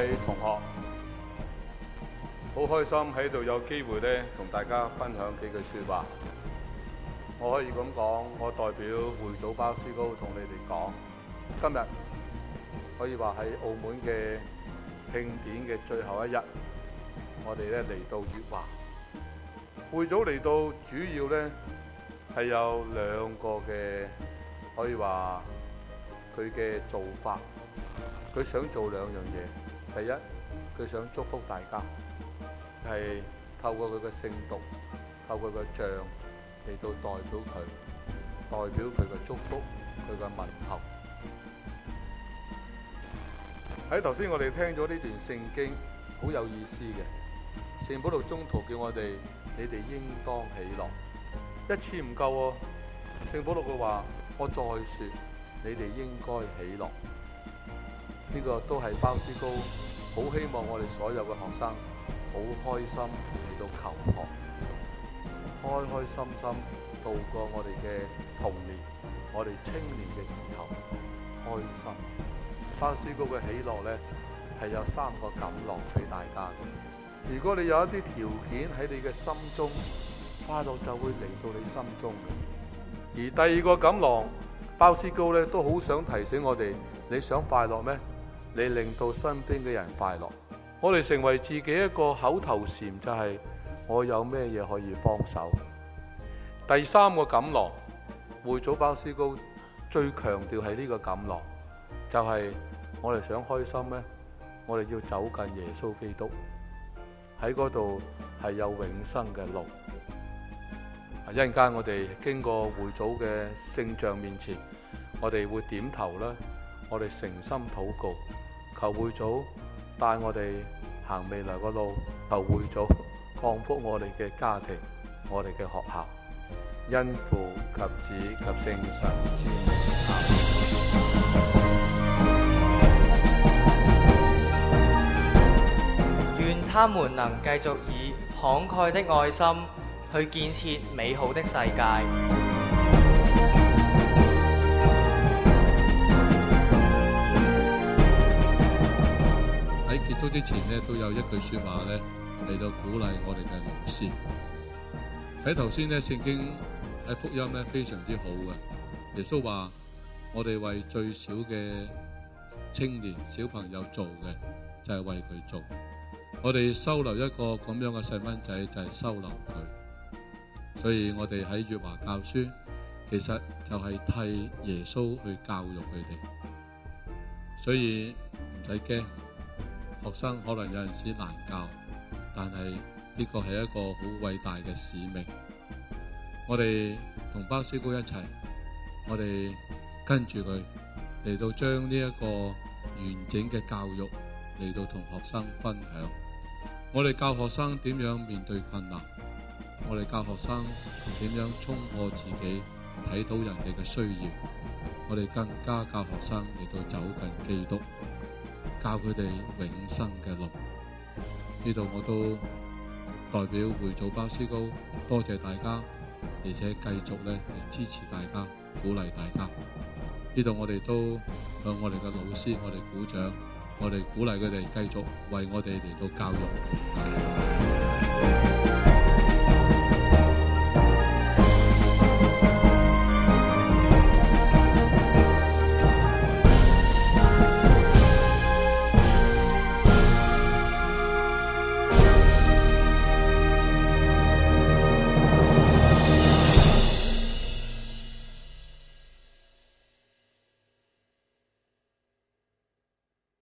位同學，好開心喺度有機會咧，同大家分享幾句説話。我可以咁講，我代表會祖鮑思高同你哋講，今日可以話喺澳門嘅慶典嘅最後一日，我哋咧嚟到粵華。會祖嚟到主要咧係有兩個嘅，可以話佢嘅做法。佢想做兩樣嘢，第一，佢想祝福大家，係透過佢嘅聖讀，透過佢嘅像嚟到代表佢嘅祝福，佢嘅問候。喺頭先我哋聽咗呢段聖經，好有意思嘅。聖保祿宗徒叫我哋，你哋應當喜樂。一次唔夠喎，聖保祿嘅話，我再說，你哋應該喜樂。呢個都係鮑思高好希望我哋所有嘅學生好開心嚟到求學，開開心心度過我哋嘅童年，我哋青年嘅時候開心。鮑思高嘅喜樂呢，係有3個錦囊俾大家嘅。如果你有一啲條件喺你嘅心中，快樂就會嚟到你心中嘅。而第二個錦囊，鮑思高呢都好想提醒我哋，你想快樂咩？你令到身邊嘅人快樂，我哋成為自己一個口頭禪，就係我有咩嘢可以幫手。第3個錦囊，會祖鮑思高最強調係呢個錦囊，就係我哋想開心咩？我哋要走近耶穌基督，喺嗰度係有永生嘅路。一陣間我哋經過會祖嘅聖像面前，我哋會點頭啦，我哋誠心禱告。求會祖帶我哋行未來嘅路，求會祖降福我哋嘅家庭，我哋嘅學校，因父及子及聖神之名。願他們能繼續以慷慨的愛心去建設美好的世界。喺結束之前呢，都有一句說話咧嚟到鼓勵我哋嘅老師。喺頭先呢，聖經喺福音咧非常之好嘅。耶穌話：我哋為最小嘅青年小朋友做嘅，就係為佢做。我哋收留一個咁樣嘅細蚊仔，就係收留佢。所以我哋喺粵華教書，其實就係替耶穌去教育佢哋。所以唔使驚。學生可能有陣時難教，但係呢個係一個好偉大嘅使命。我哋同鮑思高一齊，我哋跟住佢嚟到將呢一個完整嘅教育嚟到同學生分享。我哋教學生點樣面對困難，我哋教學生點樣衝破自己，睇到人哋嘅需要。我哋更加教學生嚟到走近基督，教佢哋永生嘅路。呢度我都代表會祖鮑思高多謝大家，而且繼續咧嚟支持大家，鼓勵大家。呢度我哋都向我哋嘅老師，我哋鼓掌，我哋鼓勵佢哋繼續為我哋嚟到教育。